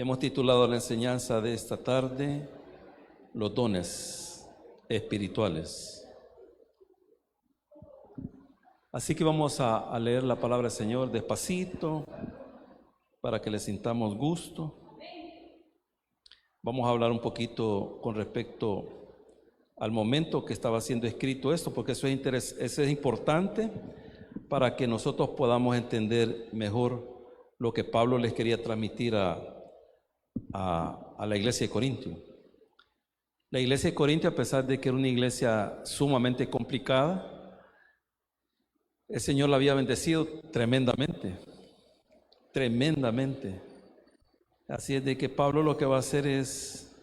Hemos titulado la enseñanza de esta tarde, los dones espirituales. Así que vamos a leer la palabra del Señor despacito, para que le sintamos gusto. Vamos a hablar un poquito con respecto al momento que estaba siendo escrito esto, porque eso es importante para que nosotros podamos entender mejor lo que Pablo les quería transmitir a la iglesia de Corintio. La iglesia de Corintio, a pesar de que era una iglesia sumamente complicada, el Señor la había bendecido tremendamente. Así es de que Pablo lo que va a hacer es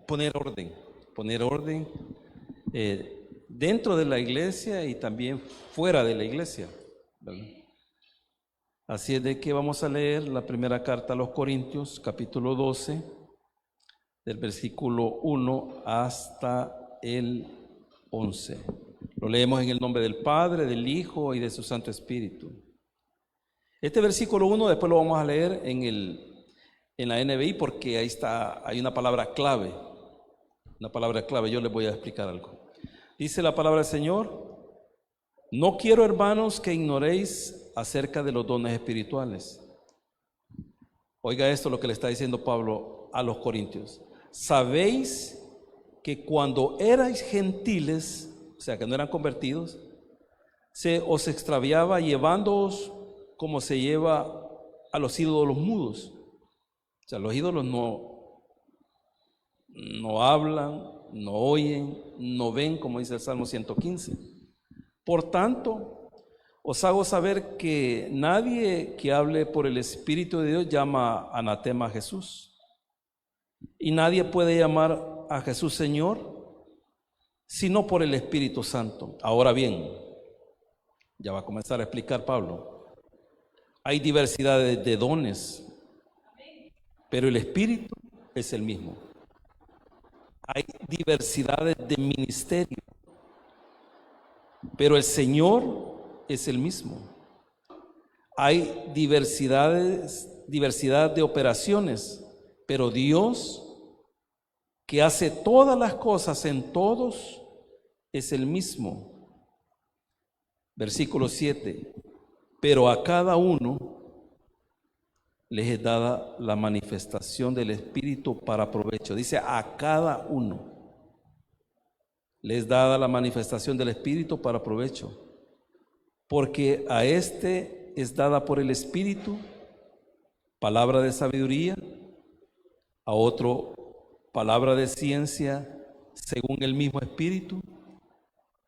poner orden dentro de la iglesia y también fuera de la iglesia, ¿verdad? Así es de que vamos a leer la primera carta a los Corintios, capítulo 12, del versículo 1 hasta el 11. Lo leemos en el nombre del Padre, del Hijo y de su Santo Espíritu. Este versículo 1 después lo vamos a leer en la NBI, porque hay una palabra clave. Yo les voy a explicar algo. Dice la palabra del Señor: no quiero, hermanos, que ignoréis acerca de los dones espirituales. Oiga esto, lo que le está diciendo Pablo a los corintios. Sabéis que cuando erais gentiles, o sea que no eran convertidos, se os extraviaba llevándoos como se lleva a los ídolos mudos. O sea, los ídolos no hablan, no oyen, no ven, como dice el Salmo 115. Por tanto, os hago saber que nadie que hable por el Espíritu de Dios llama anatema a Jesús. Y nadie puede llamar a Jesús Señor, sino por el Espíritu Santo. Ahora bien, ya va a comenzar a explicar Pablo. Hay diversidad de dones, pero el Espíritu es el mismo. Hay diversidades de ministerio, pero el Señor es el mismo. Hay diversidad de operaciones, pero Dios, que hace todas las cosas en todos, es el mismo. Versículo 7. Pero a cada uno les es dada la manifestación del Espíritu para provecho. Dice, a cada uno les es dada la manifestación del Espíritu para provecho. Porque a este es dada por el Espíritu palabra de sabiduría, a otro palabra de ciencia según el mismo Espíritu,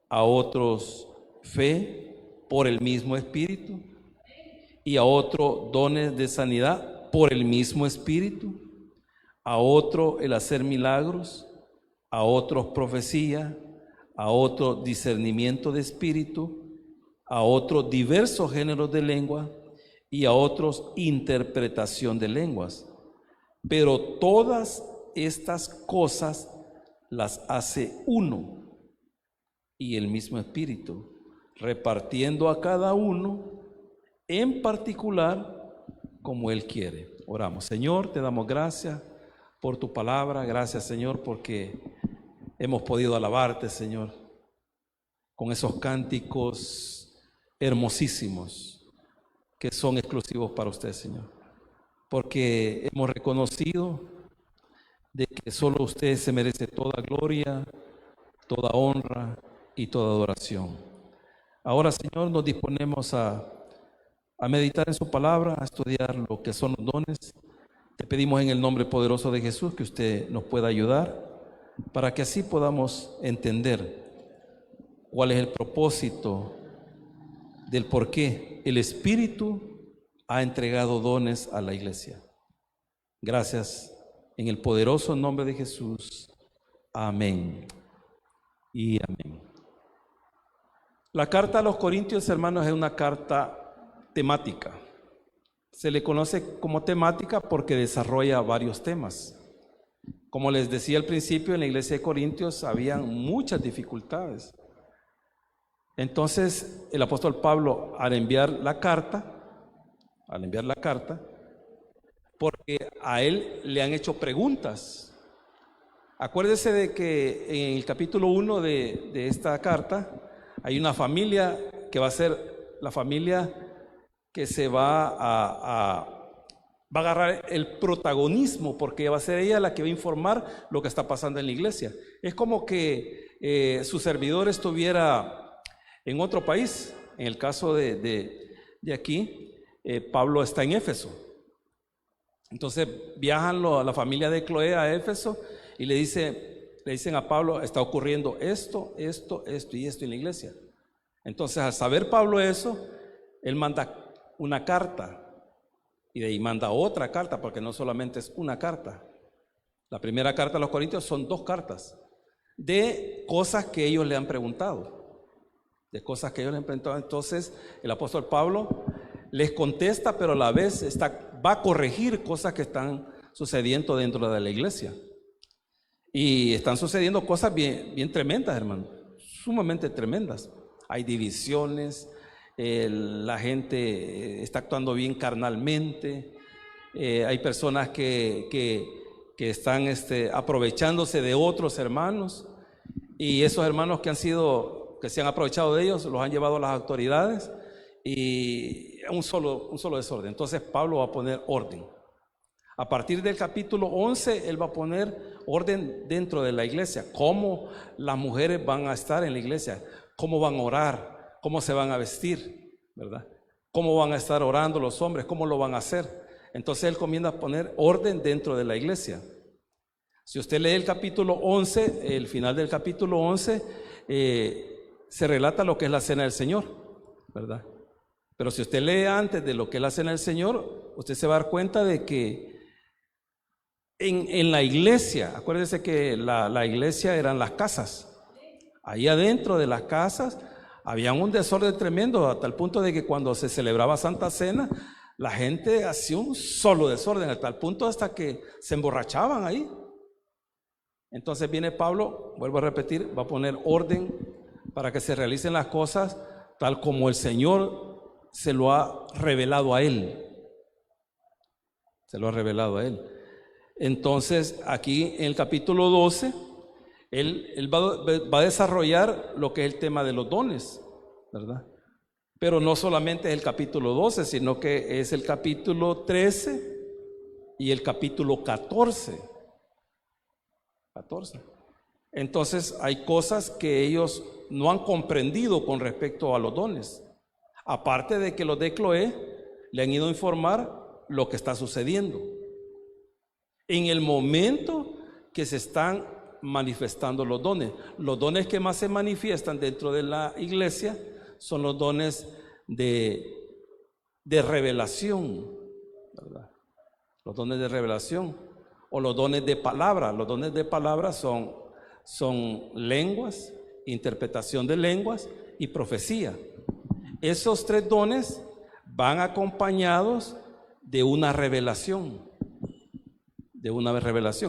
a otros fe por el mismo Espíritu, y a otro dones de sanidad por el mismo Espíritu, a otro el hacer milagros, a otros profecía, a otro discernimiento de espíritu, a otros diversos géneros de lengua y a otros interpretación de lenguas. Pero todas estas cosas las hace uno y el mismo Espíritu, repartiendo a cada uno en particular como Él quiere. Oramos. Señor, te damos gracias por tu palabra. Gracias, Señor, porque hemos podido alabarte, Señor, con esos cánticos hermosísimos que son exclusivos para usted, Señor, porque hemos reconocido de que solo usted se merece toda gloria, toda honra y toda adoración. Ahora, Señor, nos disponemos a meditar en su palabra, a estudiar lo que son los dones. Te pedimos en el nombre poderoso de Jesús que usted nos pueda ayudar para que así podamos entender cuál es el propósito del por qué el Espíritu ha entregado dones a la iglesia. Gracias en el poderoso nombre de Jesús. Amén y amén. La carta a los Corintios, hermanos, es una carta temática. Se le conoce como temática porque desarrolla varios temas. Como les decía al principio, en la iglesia de Corintios habían muchas dificultades. Entonces, el apóstol Pablo, al enviar la carta, porque a él le han hecho preguntas. Acuérdese de que en el capítulo 1 de esta carta hay una familia que va a ser la familia que se va a agarrar el protagonismo, porque va a ser ella la que va a informar lo que está pasando en la iglesia. Es como que su servidor estuviera en otro país. En el caso de aquí, Pablo está en Éfeso. Entonces viajan la familia de Cloé a Éfeso y le dicen a Pablo: está ocurriendo esto y esto en la iglesia. Entonces, al saber Pablo eso, él manda una carta y de ahí manda otra carta, porque no solamente es una carta. La primera carta a los Corintios son 2 cartas de cosas que ellos le han preguntado, Entonces el apóstol Pablo les contesta, pero a la vez va a corregir cosas que están sucediendo dentro de la iglesia. Y están sucediendo cosas bien tremendas, hermano, sumamente tremendas. Hay divisiones, la gente está actuando bien carnalmente, hay personas que están aprovechándose de otros hermanos, y esos hermanos que se han aprovechado de ellos, los han llevado a las autoridades, y un solo desorden. Entonces Pablo va a poner orden. A partir del capítulo 11, él va a poner orden dentro de la iglesia, cómo las mujeres van a estar en la iglesia, cómo van a orar, cómo se van a vestir, ¿verdad? Cómo van a estar orando los hombres, cómo lo van a hacer. Entonces él comienza a poner orden dentro de la iglesia. Si usted lee el capítulo 11, el final del capítulo 11, se relata lo que es la cena del Señor, ¿verdad? Pero si usted lee antes de lo que es la cena del Señor, usted se va a dar cuenta de que en la iglesia, acuérdese que la iglesia eran las casas. Ahí adentro de las casas había un desorden tremendo, a tal punto de que cuando se celebraba Santa Cena, la gente hacía un solo desorden, a tal punto hasta que se emborrachaban ahí. Entonces viene Pablo, vuelvo a repetir, va a poner orden para que se realicen las cosas tal como el Señor se lo ha revelado a él. Entonces aquí en el capítulo 12, él va a desarrollar lo que es el tema de los dones, ¿verdad? Pero no solamente es el capítulo 12, sino que es el capítulo 13 y el capítulo 14. Entonces hay cosas que ellos no han comprendido con respecto a los dones. Aparte de que los de Cloé le han ido a informar lo que está sucediendo en el momento que se están manifestando los dones que más se manifiestan dentro de la iglesia son los dones de revelación, ¿verdad? Los dones de revelación o los dones de palabra. Los dones de palabra son lenguas, interpretación de lenguas y profecía. Esos 3 dones van acompañados de una revelación.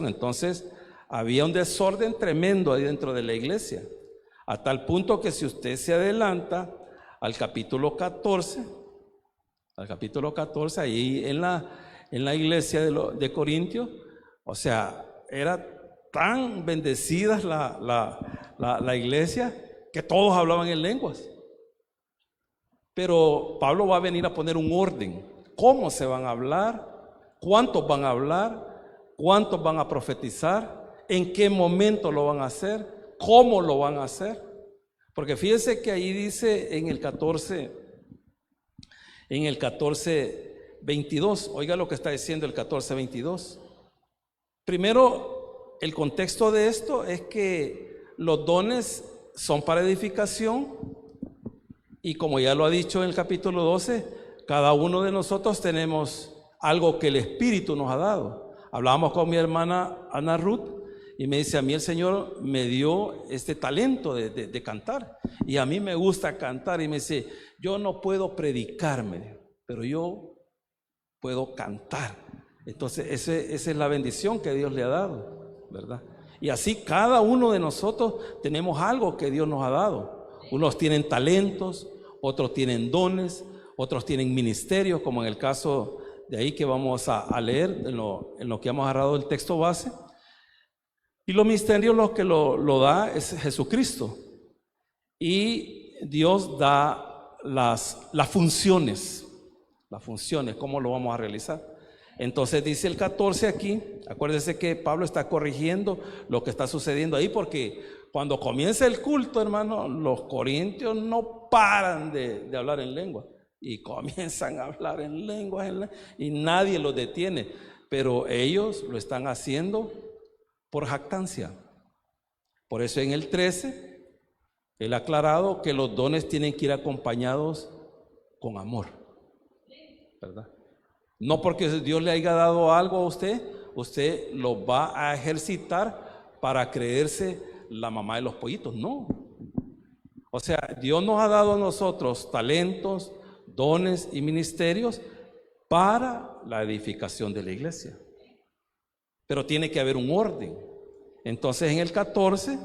Entonces había un desorden tremendo ahí dentro de la iglesia, a tal punto que si usted se adelanta al capítulo 14, ahí en la iglesia de Corintios, o sea, era tan bendecida la iglesia que todos hablaban en lenguas. Pero Pablo va a venir a poner un orden. ¿Cómo se van a hablar? ¿Cuántos van a hablar? ¿Cuántos van a profetizar? ¿En qué momento lo van a hacer? ¿Cómo lo van a hacer? Porque fíjense que ahí dice en el 14:22, oiga lo que está diciendo el 14:22. Primero, el contexto de esto es que los dones son para edificación, y como ya lo ha dicho en el capítulo 12, cada uno de nosotros tenemos algo que el Espíritu nos ha dado. Hablábamos con mi hermana Ana Ruth y me dice: a mí el Señor me dio este talento de cantar, y a mí me gusta cantar. Y me dice: yo no puedo predicarme, pero yo puedo cantar. Entonces esa es la bendición que Dios le ha dado, ¿verdad? Y así cada uno de nosotros tenemos algo que Dios nos ha dado. Unos tienen talentos, otros tienen dones, otros tienen ministerios, como en el caso De ahí que vamos a leer en lo que hemos agarrado el texto base. Y los misterios lo que lo da es Jesucristo. Y Dios da las funciones. Las funciones, ¿cómo lo vamos a realizar? Entonces dice el 14 aquí, acuérdense que Pablo está corrigiendo lo que está sucediendo ahí, porque cuando comienza el culto, hermano, los corintios no paran de hablar en lengua, y comienzan a hablar en lenguas, y nadie los detiene, pero ellos lo están haciendo por jactancia. Por eso en el 13, él ha aclarado que los dones tienen que ir acompañados con amor, ¿verdad? No porque Dios le haya dado algo a usted lo va a ejercitar para creerse la mamá de los pollitos, no. O sea, Dios nos ha dado a nosotros talentos, dones y ministerios para la edificación de la iglesia. Pero tiene que haber un orden. Entonces en el 14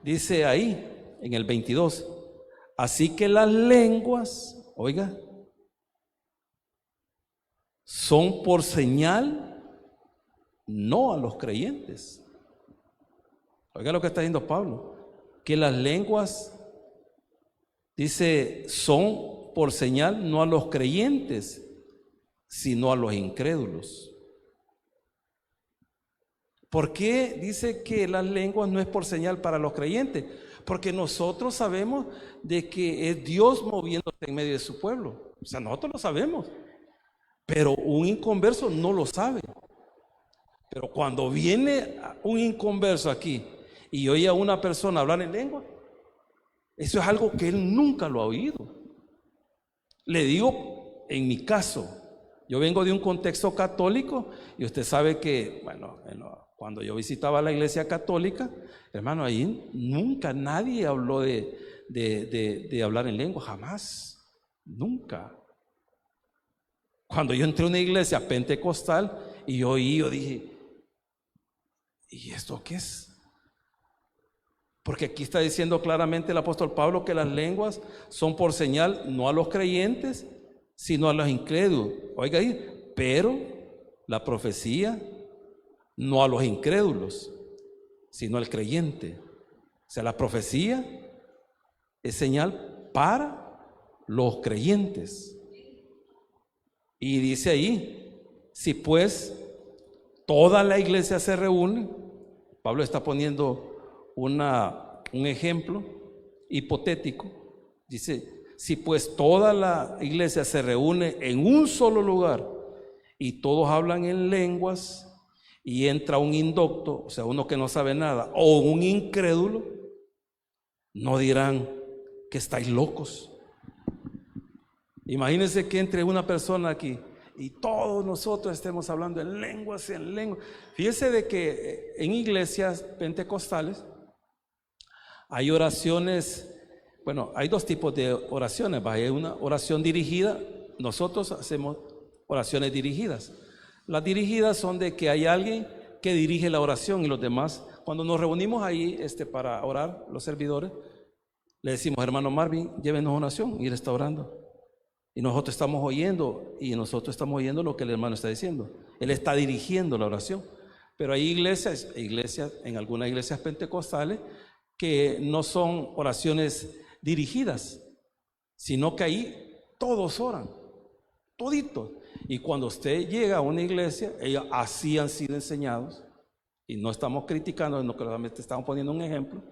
dice ahí, en el 22, así que las lenguas, oiga, son por señal, no a los creyentes. Oiga lo que está diciendo Pablo, que las lenguas, dice, son por señal no a los creyentes, sino a los incrédulos. ¿Por qué dice que las lenguas no es por señal para los creyentes? Porque nosotros sabemos de que es Dios moviéndose en medio de su pueblo. O sea, nosotros lo sabemos. Pero un inconverso no lo sabe. Pero cuando viene un inconverso aquí y oye a una persona hablar en lengua, eso es algo que él nunca lo ha oído. Le digo, en mi caso, yo vengo de un contexto católico y usted sabe que, bueno, cuando yo visitaba la iglesia católica, hermano, ahí nunca nadie habló de hablar en lengua, jamás, nunca. Cuando yo entré a una iglesia pentecostal y yo dije, ¿y esto qué es? Porque aquí está diciendo claramente el apóstol Pablo que las lenguas son por señal no a los creyentes, sino a los incrédulos. Oiga ahí, pero la profecía no a los incrédulos, sino al creyente. O sea, la profecía es señal para los creyentes. Y dice ahí, si pues toda la iglesia se reúne, Pablo está poniendo un ejemplo hipotético, dice, si pues toda la iglesia se reúne en un solo lugar y todos hablan en lenguas y entra un indocto, o sea, uno que no sabe nada, o un incrédulo, no dirán que estáis locos. Imagínense que entre una persona aquí y todos nosotros estemos hablando en lenguas. Fíjese de que en iglesias pentecostales hay oraciones, bueno, hay dos tipos de oraciones. Hay una oración dirigida, nosotros hacemos oraciones dirigidas. Las dirigidas son de que hay alguien que dirige la oración y los demás, cuando nos reunimos ahí para orar, los servidores, le decimos, hermano Marvin, llévenos una oración, y él está orando. Y nosotros estamos oyendo lo que el hermano está diciendo. Él está dirigiendo la oración. Pero hay iglesias, en algunas iglesias pentecostales, que no son oraciones dirigidas, sino que ahí todos oran, toditos. Y cuando usted llega a una iglesia, ellos así han sido enseñados, y no estamos criticando, no, claramente estamos poniendo un ejemplo.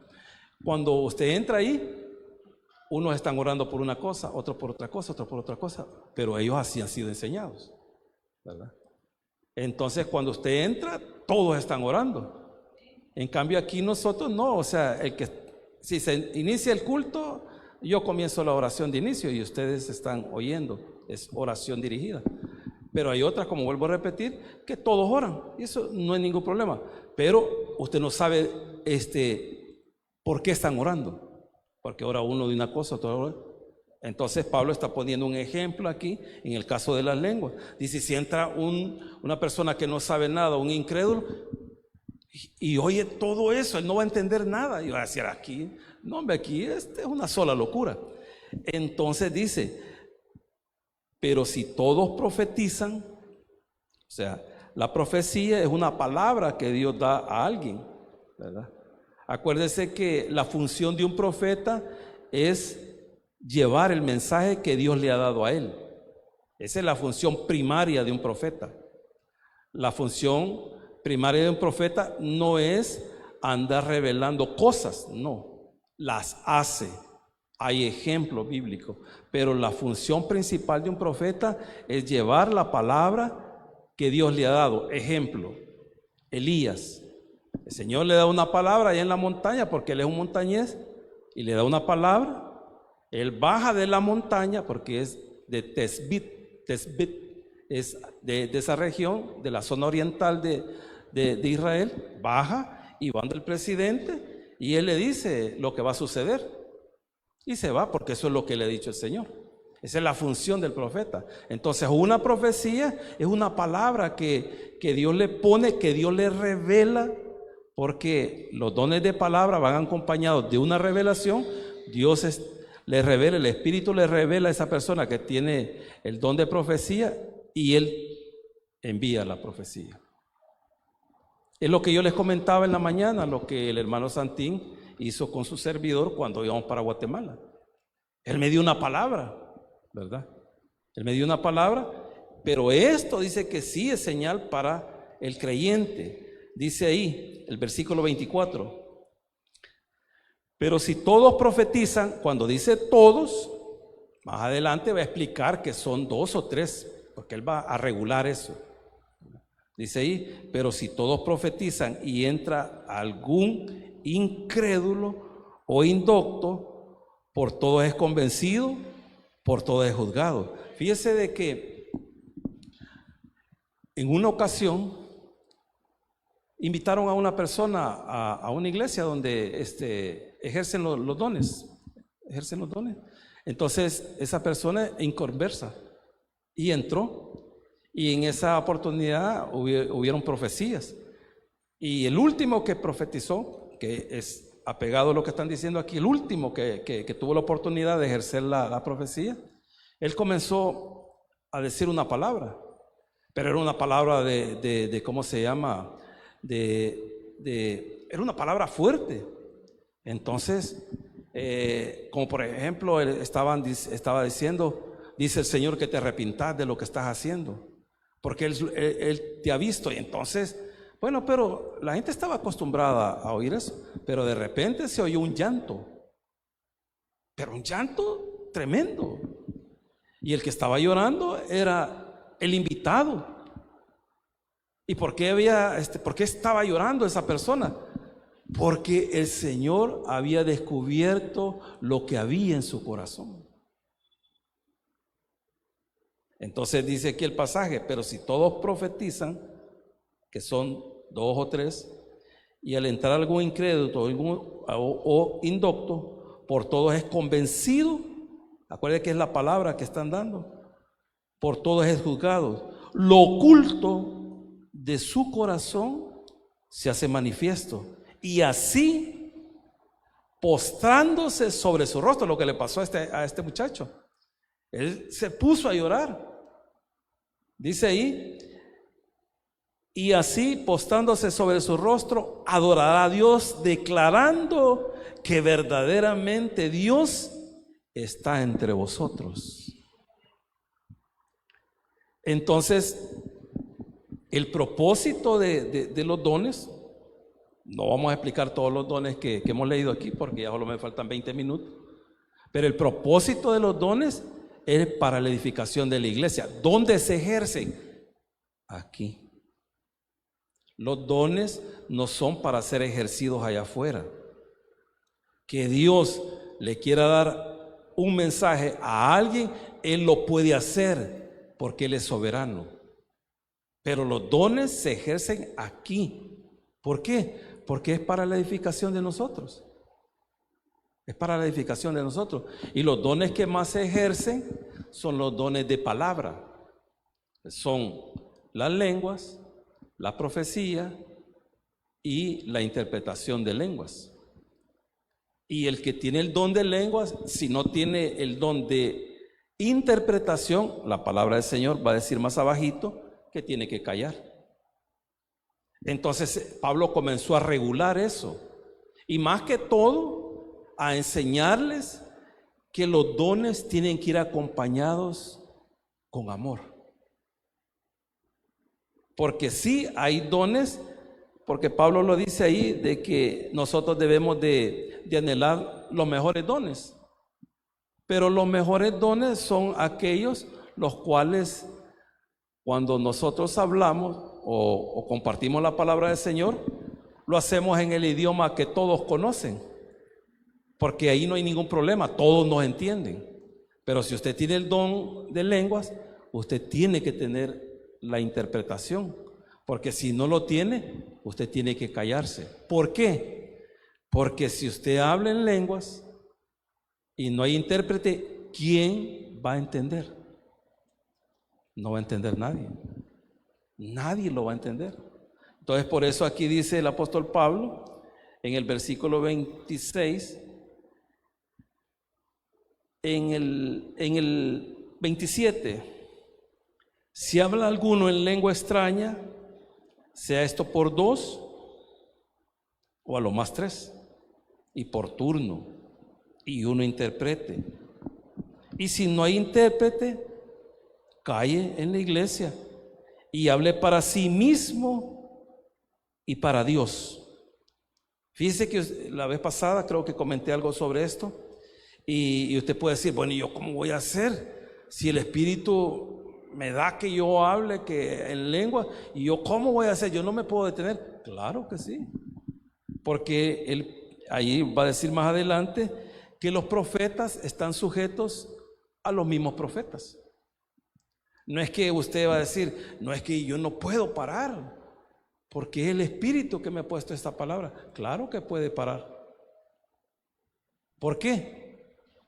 Cuando usted entra ahí, unos están orando por una cosa, otros por otra cosa, otros por otra cosa, pero ellos así han sido enseñados, ¿verdad? Entonces cuando usted entra, todos están orando. En cambio aquí nosotros no, o sea, si se inicia el culto, yo comienzo la oración de inicio y ustedes están oyendo, es oración dirigida. Pero hay otras, como vuelvo a repetir, que todos oran, y eso no es ningún problema, pero usted no sabe por qué están orando. Porque ora uno de una cosa, otro de otra. Entonces Pablo está poniendo un ejemplo aquí en el caso de las lenguas. Dice, si entra una persona que no sabe nada, un incrédulo, y oye todo eso, él no va a entender nada. Y va a decir, aquí, no hombre, aquí es una sola locura. Entonces dice, pero si todos profetizan, O sea, la profecía es una palabra que Dios da a alguien, ¿verdad? Acuérdese que la función de un profeta es llevar el mensaje que Dios le ha dado a él. Esa es la función primaria de un profeta. La función primaria de un profeta no es andar revelando cosas, no, las hace. Hay ejemplos bíblicos, pero la función principal de un profeta es llevar la palabra que Dios le ha dado. Ejemplo, Elías. El Señor le da una palabra allá en la montaña porque él es un montañés y le da una palabra. Él baja de la montaña porque es de Tesbit es de esa región, de la zona oriental de Israel. Baja y va del presidente y él le dice lo que va a suceder y se va porque eso es lo que le ha dicho el Señor. Esa es la función del profeta. Entonces una profecía es una palabra que Dios le pone, que Dios le revela, porque los dones de palabra van acompañados de una revelación. Dios le revela, el Espíritu le revela a esa persona que tiene el don de profecía y Él envía la profecía. Es lo que yo les comentaba en la mañana, lo que el hermano Santín hizo con su servidor cuando íbamos para Guatemala. Él me dio una palabra, ¿verdad? Él me dio una palabra, pero esto dice que sí es señal para el creyente. Dice ahí, el versículo 24. Pero si todos profetizan, cuando dice todos, más adelante va a explicar que son 2 o 3, porque él va a regular eso. Dice ahí, pero si todos profetizan y entra algún incrédulo o indocto, por todos es convencido, por todos es juzgado. Fíjese de que en una ocasión invitaron a una persona a una iglesia donde ejercen los dones. Entonces esa persona inconversa y entró, y en esa oportunidad hubieron profecías, y el último que profetizó, que es apegado a lo que están diciendo aquí, el último que tuvo la oportunidad de ejercer la profecía, él comenzó a decir una palabra, pero era una palabra de ¿cómo se llama? Era una palabra fuerte. Entonces, como por ejemplo, él estaba diciendo, dice el Señor que te arrepintas de lo que estás haciendo, porque él te ha visto. Y entonces, bueno, pero la gente estaba acostumbrada a oír eso, pero de repente se oyó un llanto, pero un llanto tremendo, y el que estaba llorando era el invitado. ¿Y por qué estaba llorando esa persona? Porque el Señor había descubierto lo que había en su corazón. Entonces dice aquí el pasaje, pero si todos profetizan, que son 2 o 3, y al entrar algún incrédulo o indocto, por todos es convencido. Acuérdense que es la palabra que están dando. Por todos es juzgado. Lo oculto de su corazón se hace manifiesto, y así, postrándose sobre su rostro, lo que le pasó a este muchacho, él se puso a llorar. Dice ahí, y así, postrándose sobre su rostro, adorará a Dios, declarando que verdaderamente Dios está entre vosotros. Entonces, el propósito de los dones, no vamos a explicar todos los dones que hemos leído aquí porque ya solo me faltan 20 minutos, pero el propósito de los dones es para la edificación de la iglesia. ¿Dónde se ejercen? Aquí. Los dones no son para ser ejercidos allá afuera. Que Dios le quiera dar un mensaje a alguien, Él lo puede hacer porque Él es soberano. Pero los dones se ejercen aquí. ¿Por qué? Porque es para la edificación de nosotros. Es para la edificación de nosotros. Y los dones que más se ejercen son los dones de palabra. Son las lenguas, la profecía y la interpretación de lenguas. Y el que tiene el don de lenguas, si no tiene el don de interpretación, la palabra del Señor va a decir más abajito que tiene que callar. Entonces Pablo comenzó a regular eso, y más que todo a enseñarles que los dones tienen que ir acompañados con amor. Porque sí hay dones, porque Pablo lo dice ahí, de que nosotros debemos de anhelar los mejores dones. Pero los mejores dones son aquellos los cuales, cuando nosotros hablamos o compartimos la palabra del Señor, lo hacemos en el idioma que todos conocen, porque ahí no hay ningún problema, todos nos entienden. Pero si usted tiene el don de lenguas, usted tiene que tener la interpretación, porque si no lo tiene, usted tiene que callarse. ¿Por qué? Porque si usted habla en lenguas y no hay intérprete, ¿quién va a entender? No va a entender nadie. Nadie lo va a entender. Entonces, por eso aquí dice el apóstol Pablo en el versículo 26, en el 27, si habla alguno en lengua extraña, sea esto por 2 o a lo más 3, y por turno, y uno interprete. Y si no hay intérprete, calle en la iglesia y hable para sí mismo y para Dios. Fíjese que la vez pasada creo que comenté algo sobre esto, y usted puede decir, bueno, ¿y yo cómo voy a hacer si el Espíritu me da que yo hable que en lengua? ¿Y yo cómo voy a hacer? Yo no me puedo detener. Claro que sí, porque ahí va a decir más adelante que los profetas están sujetos a los mismos profetas. No es que usted va a decir, no es que yo no puedo parar, porque es el Espíritu que me ha puesto esta palabra. Claro que puede parar. ¿Por qué?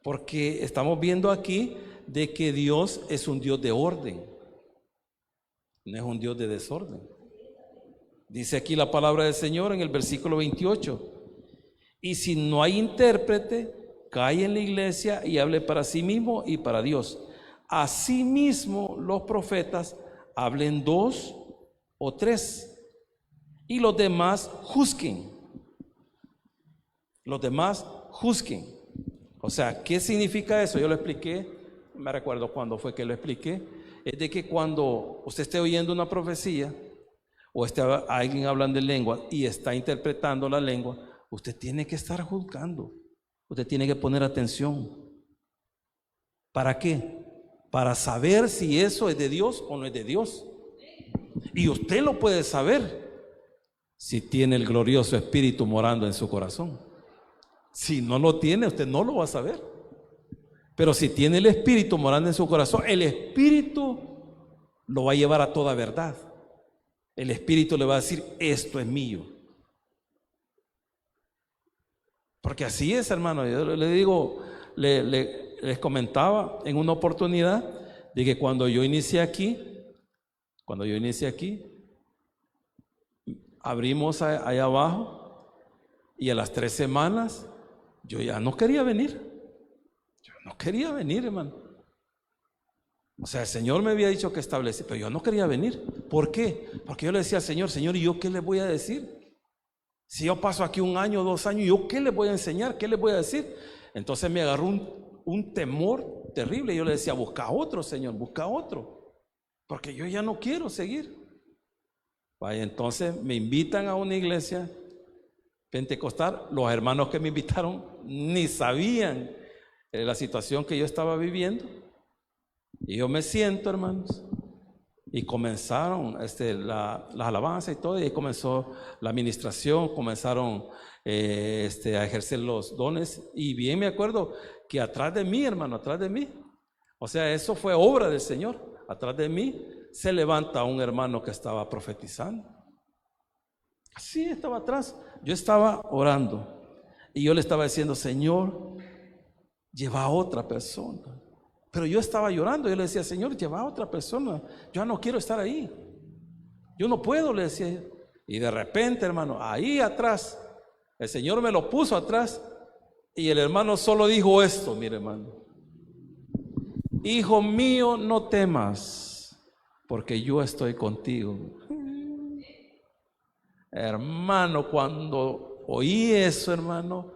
Porque estamos viendo aquí de que Dios es un Dios de orden, no es un Dios de desorden. Dice aquí la palabra del Señor en el versículo 28, y si no hay intérprete, calle en la iglesia y hable para sí mismo y para Dios. Asimismo los profetas hablen 2 o 3, y los demás juzguen. Los demás juzguen. O sea, ¿qué significa eso? Yo lo expliqué, me recuerdo cuándo fue que lo expliqué. Es de que cuando usted esté oyendo una profecía o esté alguien hablando en lengua y está interpretando la lengua, usted tiene que estar juzgando. Usted tiene que poner atención. ¿Para qué? Para saber si eso es de Dios o no es de Dios. Y usted lo puede saber si tiene el glorioso Espíritu morando en su corazón. Si no lo tiene, usted no lo va a saber. Pero si tiene el Espíritu morando en su corazón, el Espíritu lo va a llevar a toda verdad. El Espíritu le va a decir, esto es mío. Porque así es, hermano. Yo le digo, les comentaba en una oportunidad de que cuando yo inicié aquí, abrimos allá abajo, y a las 3 semanas yo ya no quería venir. Yo no quería venir, hermano. O sea, el Señor me había dicho que establece, pero yo no quería venir. ¿Por qué? Porque yo le decía al Señor, Señor, ¿y yo qué le voy a decir? Si yo paso aquí 1 año, 2 años, ¿yo qué le voy a enseñar? ¿Qué le voy a decir? Entonces me agarró un temor terrible. Yo le decía, busca otro, Señor, busca otro, porque yo ya no quiero seguir. Vaya, entonces me invitan a una iglesia pentecostal. Los hermanos que me invitaron ni sabían la situación que yo estaba viviendo. Y yo me siento, hermanos, y comenzaron las alabanzas y todo, y ahí comenzó la administración, comenzaron a ejercer los dones. Y bien me acuerdo que atrás de mí, hermano, atrás de mí, o sea, eso fue obra del Señor. Atrás de mí se levanta un hermano que estaba profetizando. Así estaba atrás. Yo estaba orando y yo le estaba diciendo, Señor, lleva a otra persona. Pero yo estaba llorando. Yo le decía, Señor, lleva a otra persona. Yo ya no quiero estar ahí. Yo no puedo, le decía. Y de repente, hermano, ahí atrás, el Señor me lo puso atrás, y el hermano solo dijo esto, mire, hermano: hijo mío, no temas, porque yo estoy contigo. Hermano, cuando oí eso, hermano,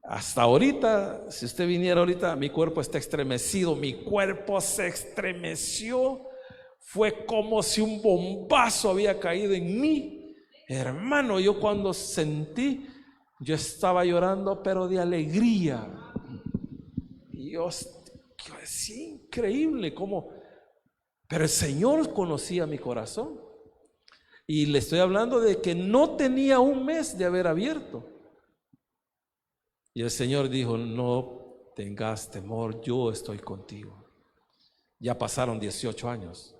hasta ahorita, si usted viniera ahorita, mi cuerpo está estremecido, mi cuerpo se estremeció, fue como si un bombazo había caído en mí. Hermano, yo cuando sentí, yo estaba llorando, pero de alegría. Y yo decía, increíble cómo, pero el Señor conocía mi corazón. Y le estoy hablando de que no tenía un mes de haber abierto. Y el Señor dijo, no tengas temor, yo estoy contigo. Ya pasaron 18 años.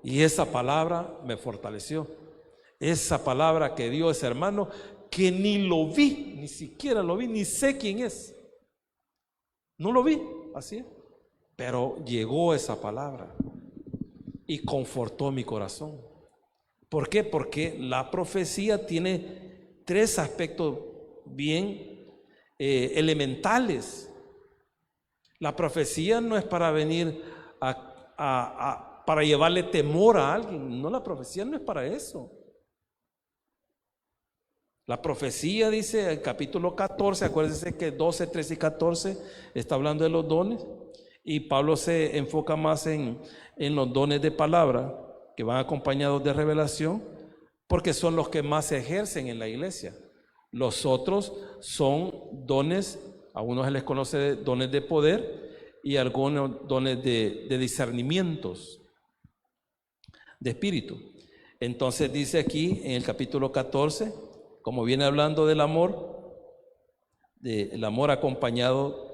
Y esa palabra me fortaleció. Esa palabra que dio ese hermano, que ni lo vi, ni siquiera lo vi, ni sé quién es. No lo vi, así es. Pero llegó esa palabra y confortó mi corazón. ¿Por qué? Porque la profecía tiene tres aspectos bien elementales. La profecía no es para venir para llevarle temor a alguien. No, la profecía no es para eso. La profecía dice el capítulo 14, acuérdense que 12, 13 y 14 está hablando de los dones, y Pablo se enfoca más en los dones de palabra que van acompañados de revelación, porque son los que más se ejercen en la iglesia. Los otros son dones, a unos se les conoce dones de poder y algunos dones de discernimientos de espíritu. Entonces dice aquí en el capítulo 14, como viene hablando del amor acompañado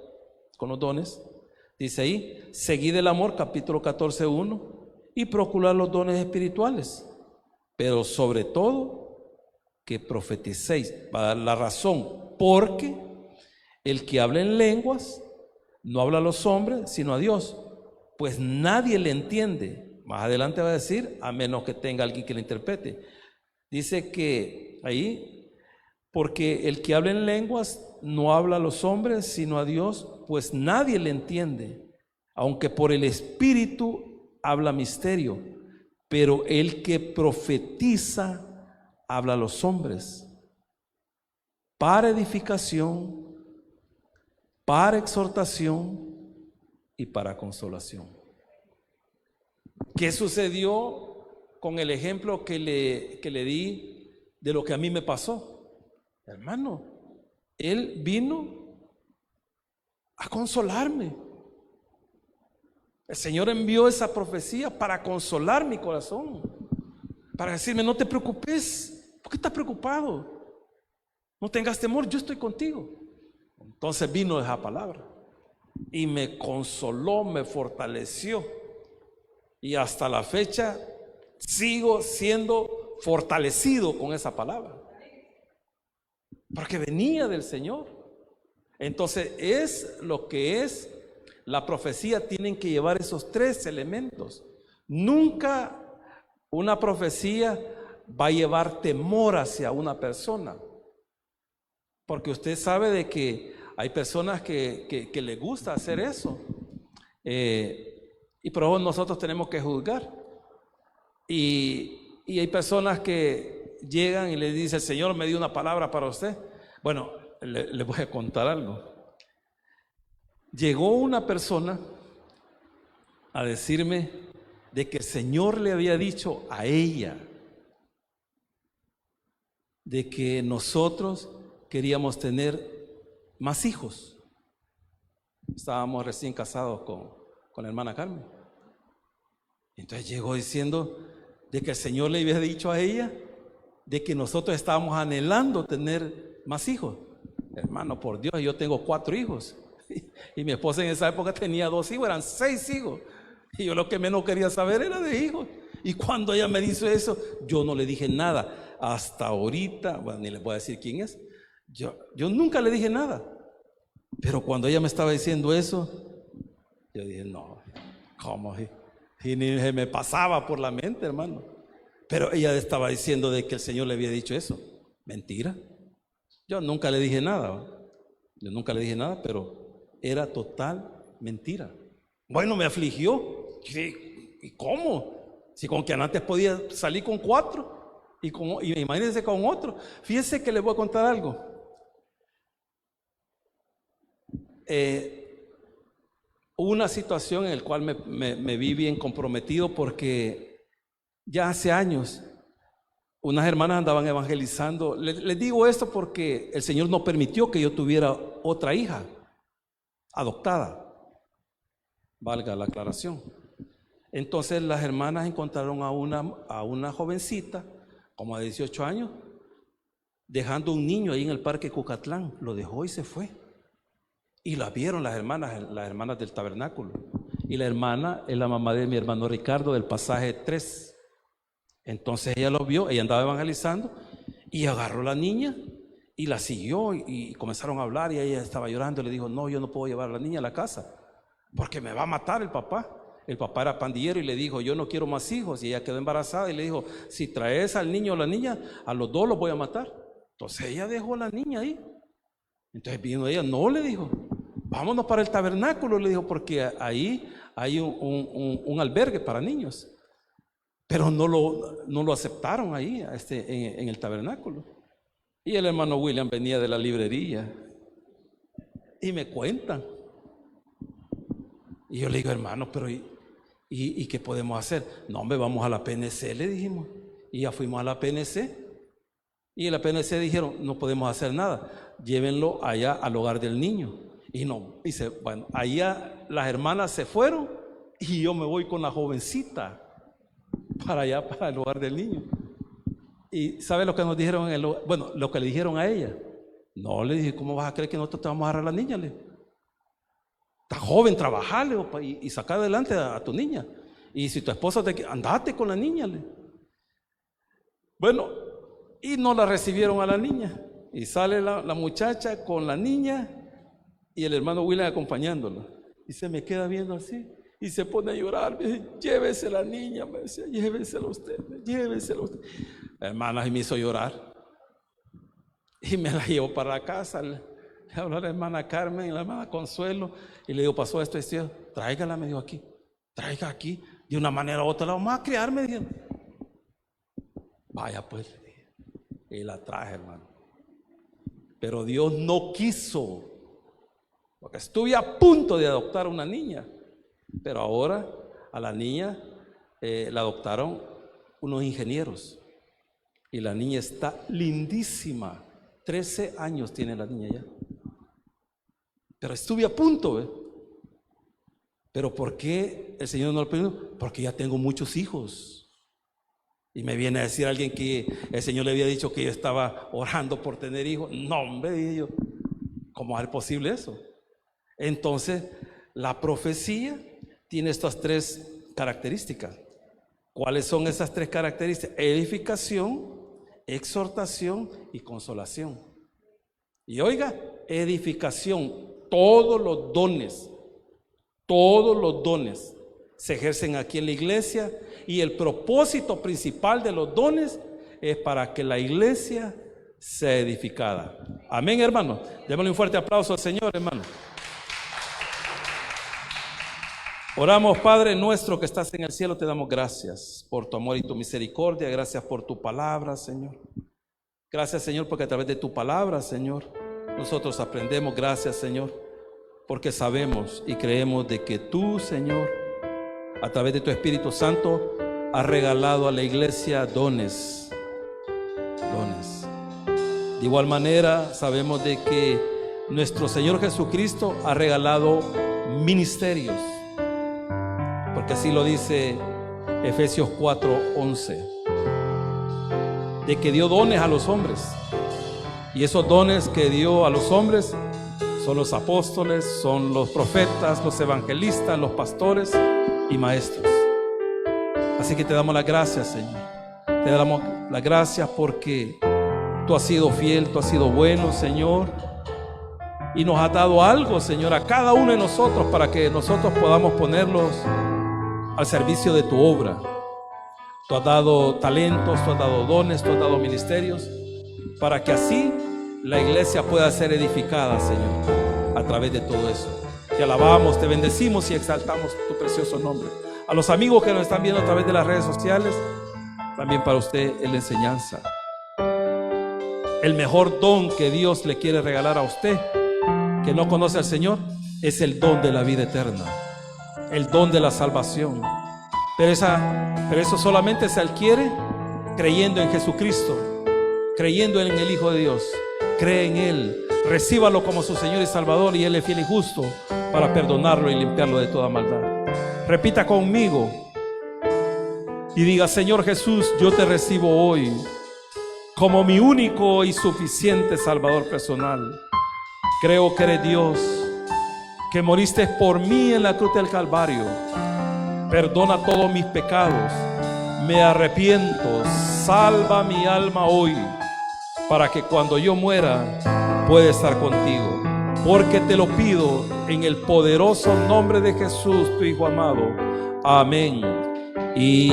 con los dones, dice ahí, seguid el amor, capítulo 14, 1, y procurad los dones espirituales, pero sobre todo que profeticéis. Va a dar la razón, porque el que habla en lenguas no habla a los hombres, sino a Dios, pues nadie le entiende. Más adelante va a decir, a menos que tenga alguien que le interprete. Dice que ahí, porque el que habla en lenguas no habla a los hombres, sino a Dios, pues nadie le entiende, aunque por el Espíritu habla misterio, pero el que profetiza habla a los hombres para edificación, para exhortación y para consolación. ¿Qué sucedió con el ejemplo que le di de lo que a mí me pasó? Hermano, él vino a consolarme. El Señor envió esa profecía para consolar mi corazón, para decirme, no te preocupes. ¿Por qué estás preocupado? No tengas temor, yo estoy contigo. Entonces vino esa palabra y me consoló, me fortaleció, y hasta la fecha sigo siendo fortalecido con esa palabra, porque venía del Señor. Entonces es lo que es la profecía. Tienen que llevar esos tres elementos. Nunca una profecía va a llevar temor hacia una persona, porque usted sabe de que hay personas que les gusta hacer eso, y por eso nosotros tenemos que juzgar. Y hay personas que llegan y le dicen, el Señor me dio una palabra para usted. Bueno, le voy a contar algo. Llegó una persona a decirme de que el Señor le había dicho a ella de que nosotros queríamos tener más hijos. Estábamos recién casados con la hermana Carmen. Entonces llegó diciendo de que el Señor le había dicho a ella de que nosotros estábamos anhelando tener más hijos. Hermano, por Dios, yo tengo 4 hijos. Y mi esposa en esa época tenía 2 hijos, eran 6 hijos. Y yo lo que menos quería saber era de hijos. Y cuando ella me dijo eso, yo no le dije nada. Hasta ahorita, bueno, ni les voy a decir quién es. Yo nunca le dije nada. Pero cuando ella me estaba diciendo eso, yo dije, no, ¿cómo? Y ni se me pasaba por la mente, hermano. Pero ella estaba diciendo de que el Señor le había dicho eso. Mentira. Yo nunca le dije nada. Yo nunca le dije nada, pero era total mentira. Bueno, me afligió. ¿Y cómo? Si con que antes podía salir con 4 y imagínense con otro. Fíjense que les voy a contar algo. Hubo una situación en la cual me vi bien comprometido porque ya hace años unas hermanas andaban evangelizando. Les digo esto porque el Señor no permitió que yo tuviera otra hija adoptada, valga la aclaración. Entonces las hermanas encontraron a una jovencita como de 18 años dejando un niño ahí en el parque Cucatlán. Lo dejó y se fue. Y la vieron las hermanas del tabernáculo. Y la hermana es la mamá de mi hermano Ricardo del pasaje 3. Entonces ella lo vio, ella andaba evangelizando y agarró a la niña y la siguió y comenzaron a hablar y ella estaba llorando y le dijo: no, yo no puedo llevar a la niña a la casa porque me va a matar el papá. El papá era pandillero y le dijo: yo no quiero más hijos. Y ella quedó embarazada y le dijo: si traes al niño o la niña, a los dos los voy a matar. Entonces ella dejó a la niña ahí. Entonces vino ella: no, le dijo, vámonos para el tabernáculo, le dijo, porque ahí hay un albergue para niños. Pero no lo aceptaron ahí en el tabernáculo. Y el hermano William venía de la librería y me cuentan. Y yo le digo: hermano, pero ¿y qué podemos hacer? No, hombre, vamos a la PNC, le dijimos. Y ya fuimos a la PNC. Y en la PNC dijeron: no podemos hacer nada, llévenlo allá al hogar del niño. Bueno, allá las hermanas se fueron y yo me voy con la jovencita para allá, para el hogar del niño. ¿Y sabe lo que nos dijeron bueno, lo que le dijeron a ella? No, le dije: ¿cómo vas a creer que nosotros te vamos a agarrar a la niña? Le dije: está joven, trabajale y saca adelante a tu niña. Y si tu esposa andate con la niña. Le. Bueno, y no la recibieron a la niña. Y sale la muchacha con la niña y el hermano William acompañándola. Y se me queda viendo así y se pone a llorar. Me dice: llévese la niña, me decía, llévesela usted, llévesela usted. La hermana me hizo llorar y me la llevó para la casa. Le habló a la hermana Carmen y la hermana Consuelo y le digo: pasó esto, tráigala, me dijo, aquí, traiga aquí, de una manera u otra la vamos a criar, me dijo. Vaya pues, le dije, y la traje, hermano. Pero Dios no quiso, porque estuve a punto de adoptar a una niña, pero ahora a la niña la adoptaron unos ingenieros y la niña está lindísima. 13 años tiene la niña ya. Pero estuve a punto, ¿eh? Pero ¿por qué el Señor no lo permitió? Porque ya tengo muchos hijos. Y me viene a decir alguien que el Señor le había dicho que yo estaba orando por tener hijos. No, hombre, dije yo, ¿cómo es posible eso? Entonces, la profecía tiene estas 3 características. ¿Cuáles son esas 3 características? Edificación, exhortación y consolación. Y oiga, edificación, todos los dones se ejercen aquí en la iglesia, y el propósito principal de los dones es para que la iglesia sea edificada. Amén, hermano. Démosle un fuerte aplauso al Señor, hermano. Oramos. Padre nuestro que estás en el cielo, te damos gracias por tu amor y tu misericordia. Gracias por tu palabra, Señor. Gracias, Señor, porque a través de tu palabra, Señor, nosotros aprendemos. Gracias, Señor, porque sabemos y creemos de que tú, Señor, a través de tu Espíritu Santo, has regalado a la iglesia dones. De igual manera, sabemos de que nuestro Señor Jesucristo ha regalado ministerios, porque así lo dice Efesios 4:11, de que dio dones a los hombres, y esos dones que dio a los hombres son los apóstoles, son los profetas, los evangelistas, los pastores y maestros. Así que te damos las gracias, Señor. Te damos las gracias porque tú has sido fiel, tú has sido bueno, Señor, y nos has dado algo, Señor, a cada uno de nosotros para que nosotros podamos ponerlos al servicio de tu obra. Tú has dado talentos, tú has dado dones, tú has dado ministerios, para que así la iglesia pueda ser edificada, Señor, a través de todo eso. Te alabamos, te bendecimos y exaltamos tu precioso nombre. A los amigos que nos están viendo a través de las redes sociales, también para usted es la enseñanza. El mejor don que Dios le quiere regalar a usted, que no conoce al Señor, es el don de la vida eterna, el don de la salvación. Pero eso solamente se adquiere creyendo en Jesucristo, creyendo en el Hijo de Dios. Cree en Él, recíbalo como su Señor y Salvador, y Él es fiel y justo para perdonarlo y limpiarlo de toda maldad. Repita conmigo y diga: Señor Jesús, yo te recibo hoy como mi único y suficiente Salvador personal. Creo que eres Dios, que moriste por mí en la cruz del Calvario. Perdona todos mis pecados, me arrepiento, salva mi alma hoy, para que cuando yo muera pueda estar contigo. Porque te lo pido en el poderoso nombre de Jesús, tu Hijo amado. Amén. Y